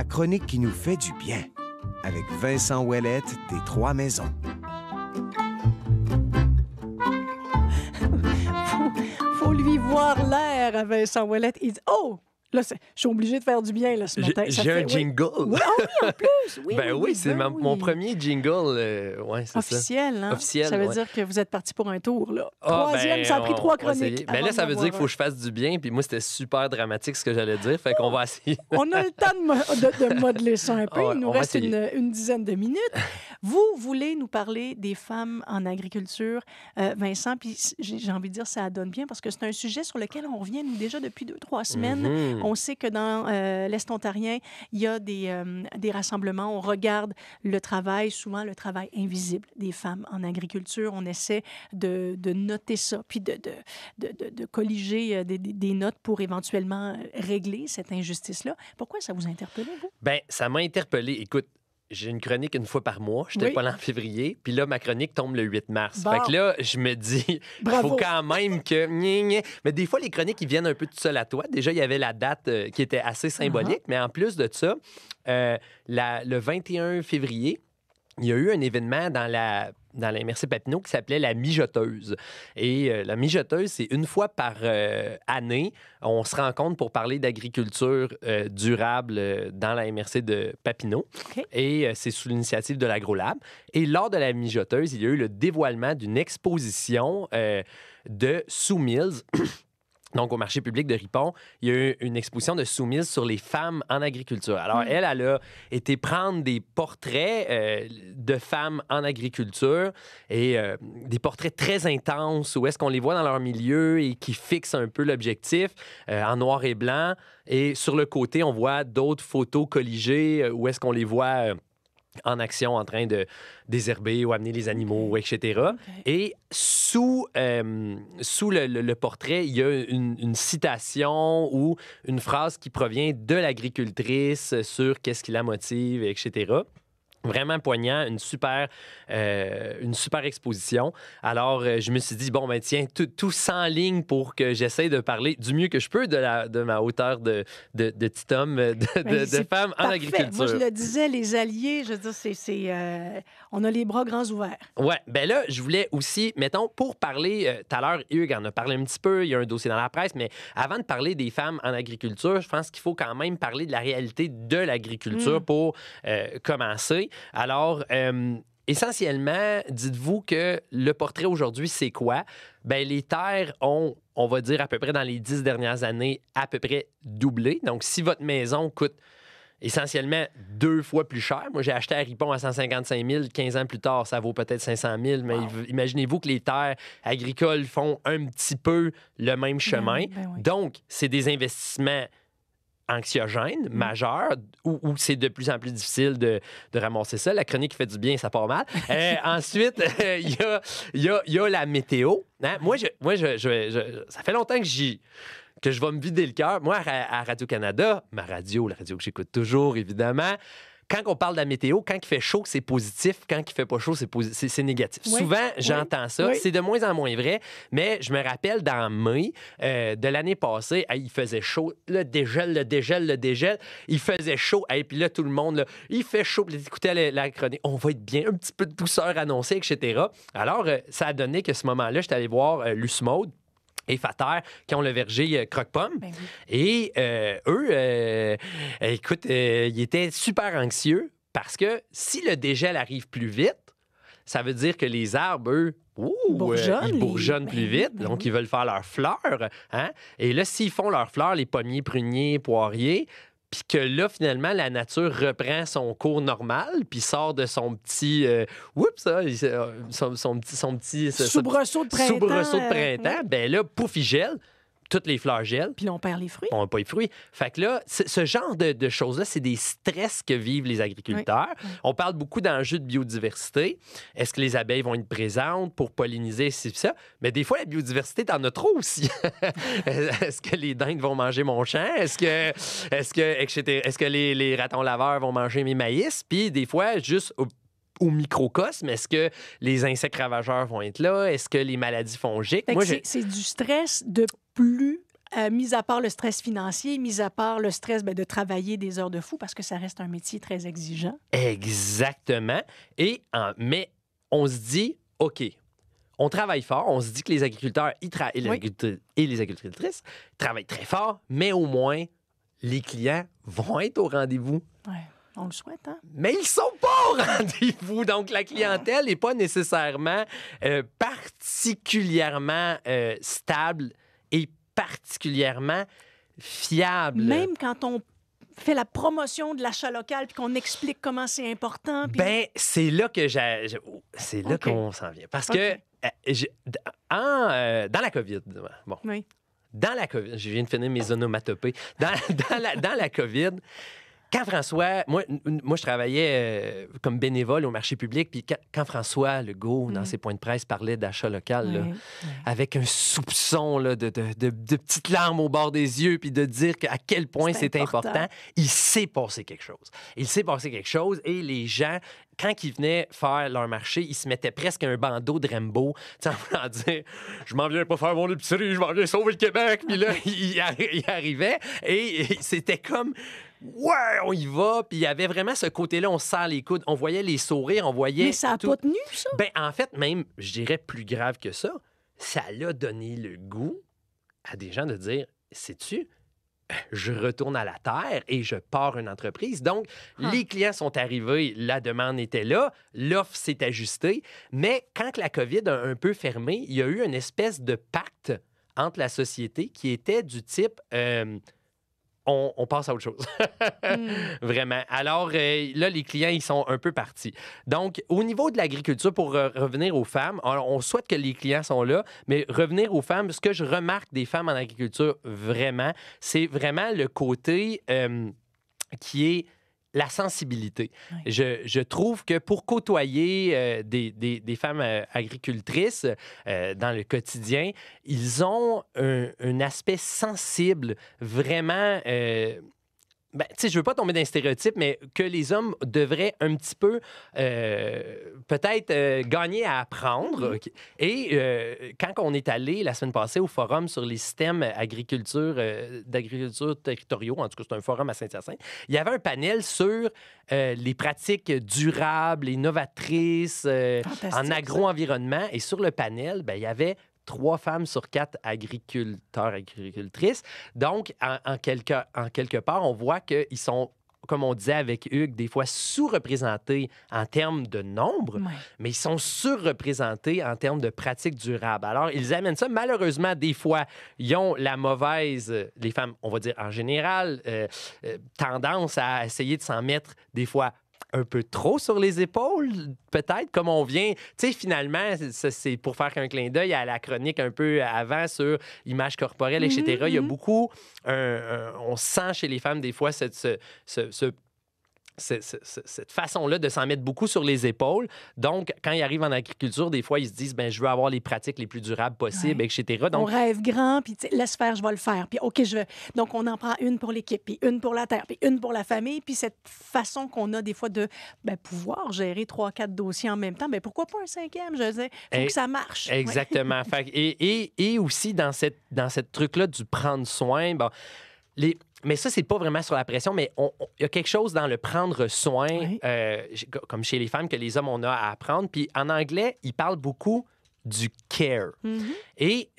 la chronique qui nous fait du bien, avec Vincent Ouellette des Trois Maisons. Faut lui voir l'air à Vincent Ouellette. Il dit « Oh! » Là, je suis obligé de faire du bien là, ce matin. J'ai un jingle. Oui, en plus. Oui, oui, c'est mon premier jingle. Ouais, c'est officiel, ça. Hein? Officiel. Ça veut dire que vous êtes parti pour un tour. Là. Ah, Troisième, ça a pris 3 chroniques. Là, ça veut dire qu'il faut que je fasse du bien. Puis moi, c'était super dramatique ce que j'allais dire. Fait qu'on va essayer. On a le temps de modeler ça un peu. Il nous reste une dizaine de minutes. Vous voulez nous parler des femmes en agriculture, Vincent, puis j'ai envie de dire ça donne bien parce que c'est un sujet sur lequel on revient, nous, déjà depuis 2-3 semaines. Mm-hmm. On sait que dans l'Est ontarien, il y a des rassemblements. On regarde le travail, souvent le travail invisible des femmes en agriculture. On essaie de noter ça, puis de colliger des notes pour éventuellement régler cette injustice-là. Pourquoi ça vous a interpellé, vous? Bien, ça m'a interpellé. Écoute, j'ai une chronique une fois par mois. J'étais pas là en février. Puis là, ma chronique tombe le 8 mars. Bon. Fait que là, je me dis, il faut quand même que... Mais des fois, les chroniques, ils viennent un peu tout seuls à toi. Déjà, il y avait la date qui était assez symbolique. Mais en plus de ça, le 21 février, il y a eu un événement dans la MRC Papineau qui s'appelait la mijoteuse. Et la mijoteuse, c'est une fois par année, on se rencontre pour parler d'agriculture durable dans la MRC de Papineau. Okay. Et c'est sous l'initiative de l'AgroLab. Et lors de la mijoteuse, il y a eu le dévoilement d'une exposition de Sue Mills. Donc, au marché public de Ripon, il y a eu une exposition de Sue Mills sur les femmes en agriculture. Alors, elle a été prendre des portraits de femmes en agriculture et des portraits très intenses où est-ce qu'on les voit dans leur milieu et qui fixent un peu l'objectif en noir et blanc. Et sur le côté, on voit d'autres photos colligées où est-ce qu'on les voit... en action, en train de désherber ou amener les animaux, etc. Okay. Et sous le portrait, il y a une citation ou une phrase qui provient de l'agricultrice sur qu'est-ce qui la motive, etc. Vraiment poignant, une super exposition. Alors, je me suis dit, bon, ben tiens, tout s'enligne pour que j'essaie de parler du mieux que je peux de ma hauteur de petit homme, de femme en agriculture. Moi, je le disais, les alliés, je veux dire, on a les bras grands ouverts. Ouais, ben là, je voulais aussi, mettons, pour parler, tout à l'heure, Hugues en a parlé un petit peu, il y a un dossier dans la presse, mais avant de parler des femmes en agriculture, je pense qu'il faut quand même parler de la réalité de l'agriculture pour commencer. Alors, essentiellement, dites-vous que le portrait aujourd'hui, c'est quoi? Bien, les terres ont, on va dire, à peu près dans les 10 dernières années, à peu près doublé. Donc, si votre maison coûte essentiellement 2 fois plus cher, moi, j'ai acheté à Ripon à 155 000, 15 ans plus tard, ça vaut peut-être 500 000, mais imaginez-vous que les terres agricoles font un petit peu le même chemin. Oui. Donc, c'est des investissements anxiogène, majeur, où c'est de plus en plus difficile de ramasser ça. La chronique fait du bien, ça part mal. Ensuite, il y a la météo. Hein? Moi, ça fait longtemps que je vais me vider le cœur. Moi, à Radio-Canada, la radio que j'écoute toujours, évidemment, quand on parle de la météo, quand il fait chaud, c'est positif. Quand il fait pas chaud, c'est négatif. Oui. Souvent, j'entends ça. Oui. C'est de moins en moins vrai, mais je me rappelle dans mai de l'année passée, il faisait chaud. Le dégel. Il faisait chaud. Puis là, tout le monde, là, il fait chaud. Puis écoutez la chronique. On va être bien. Un petit peu de douceur annoncée, etc. Alors, ça a donné que ce moment-là, j'étais allé voir Luce Maude et Fater, qui ont le verger Croque-Pomme. Ben oui. Et eux, écoute, ils étaient super anxieux parce que si le dégel arrive plus vite, ça veut dire que les arbres, eux, ils bourgeonnent plus vite, donc ils veulent faire leurs fleurs. Hein? Et là, s'ils font leurs fleurs, les pommiers, pruniers, poiriers, puis que là, finalement, la nature reprend son cours normal, puis sort de son petit... son petit soubresaut de printemps. Ben là, pouf, il gèle. Toutes les fleurs gèlent. Puis là, on perd les fruits. On n'a pas les fruits. Fait que là, ce genre de choses-là, c'est des stress que vivent les agriculteurs. Oui. On parle beaucoup d'enjeux de biodiversité. Est-ce que les abeilles vont être présentes pour polliniser, c'est ça? Mais des fois, la biodiversité, t'en as trop aussi. Est-ce que les dindes vont manger mon champ? Est-ce que les ratons laveurs vont manger mes maïs? Puis des fois, juste... au microcosme, est-ce que les insectes ravageurs vont être là? Est-ce que les maladies fongiques? C'est du stress de plus mis à part le stress financier, mis à part le stress de travailler des heures de fou, parce que ça reste un métier très exigeant. Exactement. Mais on se dit, OK, on travaille fort. On se dit que les agriculteurs et les agricultrices travaillent très fort, mais au moins, les clients vont être au rendez-vous. Oui, on le souhaite, hein? Mais ils sont pas au rendez-vous. Donc, la clientèle n'est pas nécessairement particulièrement stable et particulièrement fiable. Même quand on fait la promotion de l'achat local puis qu'on explique comment c'est important. Puis... Ben, c'est là que c'est là qu'on s'en vient. Parce que dans la COVID, bon, oui. Dans la COVID, je viens de finir mes onomatopées. Dans la COVID, quand François... Moi je travaillais comme bénévole au marché public, puis quand François Legault, dans ses points de presse, parlait d'achat local, là, avec un soupçon là, de petites larmes au bord des yeux, puis de dire à quel point c'est important, il s'est passé quelque chose. Il s'est passé quelque chose, et les gens... Quand ils venaient faire leur marché, ils se mettaient presque un bandeau de Rambo, en voulant dire « Je m'en viens pas faire mon épicerie, je m'en viens sauver le Québec. » Puis là, il arrivait et c'était comme « Ouais, on y va. » Puis il y avait vraiment ce côté-là, on serre les coudes, on voyait les sourires, on voyait... Mais ça n'a pas tenu, ça? Ben, en fait, même, je dirais plus grave que ça, ça l'a donné le goût à des gens de dire « Sais-tu? Je retourne à la terre et je pars une entreprise. » Donc, les clients sont arrivés, la demande était là, l'offre s'est ajustée, mais quand la COVID a un peu fermé, il y a eu une espèce de pacte entre la société qui était du type... on passe à autre chose. Vraiment. Alors, là, les clients, ils sont un peu partis. Donc, au niveau de l'agriculture, pour revenir aux femmes, alors, on souhaite que les clients sont là, mais revenir aux femmes, ce que je remarque des femmes en agriculture, vraiment, c'est vraiment le côté qui est la sensibilité. Oui. Je trouve que pour côtoyer des femmes agricultrices dans le quotidien, ils ont un aspect sensible, vraiment... Ben, tu sais, je veux pas tomber dans un stéréotype, mais que les hommes devraient un petit peu, peut-être, gagner à apprendre. Et quand on est allé la semaine passée au forum sur les systèmes d'agriculture territoriaux, en tout cas, c'est un forum à Saint-Hyacinthe, il y avait un panel sur les pratiques durables, innovatrices en agro-environnement. Et sur le panel, ben, il y avait 3 femmes sur 4 agriculteurs, agricultrices. Donc, en quelque part, on voit qu'ils sont, comme on disait avec Hugues, des fois sous-représentés en termes de nombre, mais ils sont surreprésentés en termes de pratiques durables. Alors, ils amènent ça. Malheureusement, des fois, ils ont la mauvaise, les femmes, on va dire en général, tendance à essayer de s'en mettre des fois un peu trop sur les épaules, peut-être, comme on vient... Tu sais, finalement, c'est pour faire un clin d'œil à la chronique un peu avant sur l'image corporelle, etc. Il y a beaucoup... on sent chez les femmes, des fois, cette façon-là de s'en mettre beaucoup sur les épaules. Donc, quand ils arrivent en agriculture, des fois, ils se disent, ben, je veux avoir les pratiques les plus durables possibles, etc. Donc, on rêve grand, puis laisse faire, je vais le faire. Puis, OK, je veux. Donc, on en prend une pour l'équipe, puis une pour la terre, puis une pour la famille. Puis cette façon qu'on a des fois de pouvoir gérer 3-4 dossiers en même temps, ben, pourquoi pas un 5e? Je veux dire, il faut que ça marche. Exactement. Et aussi, dans cette truc-là du prendre soin, bon, mais ça, c'est pas vraiment sur la pression, mais il y a quelque chose dans le prendre soin, comme chez les femmes, que les hommes, on a à apprendre. Puis en anglais, ils parlent beaucoup du care. Et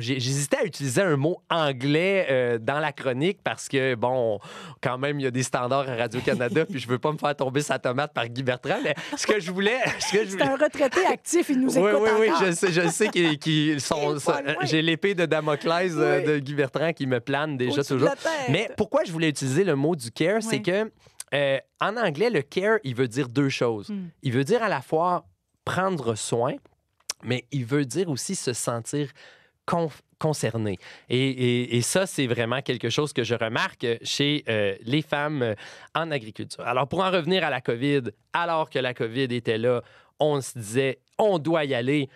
j'hésitais à utiliser un mot anglais dans la chronique parce que, bon, quand même, il y a des standards à Radio-Canada, puis je veux pas me faire tomber sa tomate par Guy Bertrand, mais ce que je voulais... C'est un retraité actif, il nous écoute encore. Oui, je sais qu'ils sont... J'ai l'épée de Damoclès de Guy Bertrand qui me plane déjà toujours. Mais pourquoi je voulais utiliser le mot du care, c'est que en anglais, le care, il veut dire 2 choses. Il veut dire à la fois prendre soin, mais il veut dire aussi se sentir concerné. Et ça, c'est vraiment quelque chose que je remarque chez les femmes en agriculture. Alors, pour en revenir à la COVID, alors que la COVID était là, on se disait, on doit y aller.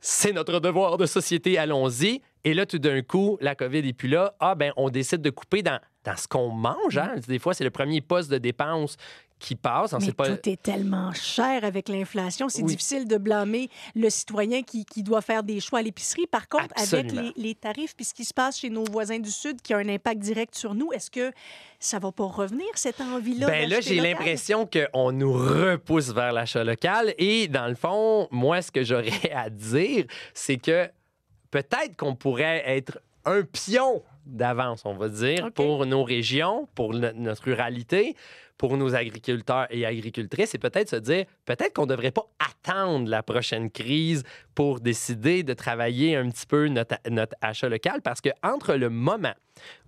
C'est notre devoir de société, allons-y. Et là, tout d'un coup, la COVID n'est plus là. Ah, ben, on décide de couper dans ce qu'on mange. Hein? Des fois, c'est le premier poste de dépense qui passe. Mais tout est tellement cher avec l'inflation. C'est difficile de blâmer le citoyen qui doit faire des choix à l'épicerie. Par contre, Absolument. avec les tarifs puis ce qui se passe chez nos voisins du Sud qui a un impact direct sur nous, est-ce que ça va pas revenir, cette envie-là? Ben là, j'ai l'impression qu'on nous repousse vers l'achat local. Et dans le fond, moi, ce que j'aurais à dire, c'est que peut-être qu'on pourrait être un pion d'avance, on va dire, pour nos régions, pour notre ruralité, pour nos agriculteurs et agricultrices, et peut-être se dire, peut-être qu'on ne devrait pas attendre la prochaine crise pour décider de travailler un petit peu notre achat local, parce que entre le moment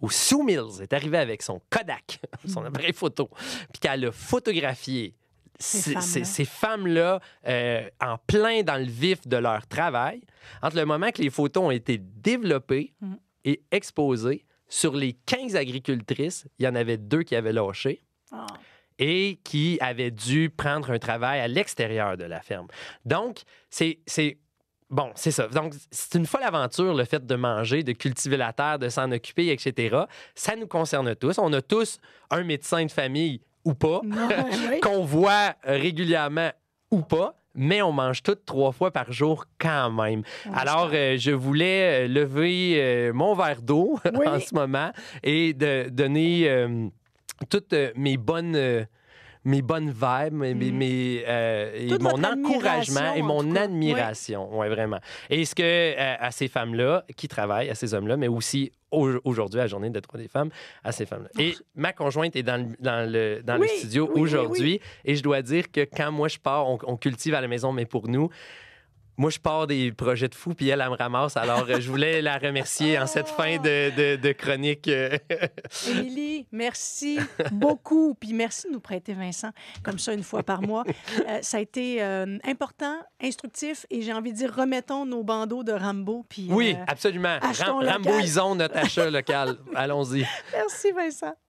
où Sue Mills est arrivée avec son Kodak, son appareil photo, puis qu'elle a photographié ces femmes-là en plein dans le vif de leur travail, entre le moment que les photos ont été développées et exposées, sur les 15 agricultrices, il y en avait 2 qui avaient lâché et qui avaient dû prendre un travail à l'extérieur de la ferme. Donc, c'est ça. Donc, c'est une folle aventure, le fait de manger, de cultiver la terre, de s'en occuper, etc. Ça nous concerne tous. On a tous un médecin de famille ou pas, qu'on voit régulièrement ou pas, mais on mange toutes 3 fois par jour quand même. Alors, je voulais lever mon verre d'eau en ce moment et de donner toutes mes bonnes vibes, et mon encouragement et mon admiration. Oui, vraiment. Et ce que à ces femmes-là qui travaillent, à ces hommes-là, mais aussi aujourd'hui, à la journée de droits des femmes, à ces femmes-là. Et ma conjointe est dans le studio aujourd'hui. Et je dois dire que quand moi je pars, on cultive à la maison, mais pour nous, moi, je pars des projets de fou, puis elle me ramasse. Alors, je voulais la remercier en cette fin de chronique. Émilie, merci beaucoup. Puis merci de nous prêter Vincent, comme ça, une fois par mois. Ça a été important, instructif, et j'ai envie de dire, remettons nos bandeaux de Rambo. Puis, oui, absolument. Ramboisons notre achat local. Allons-y. Merci, Vincent.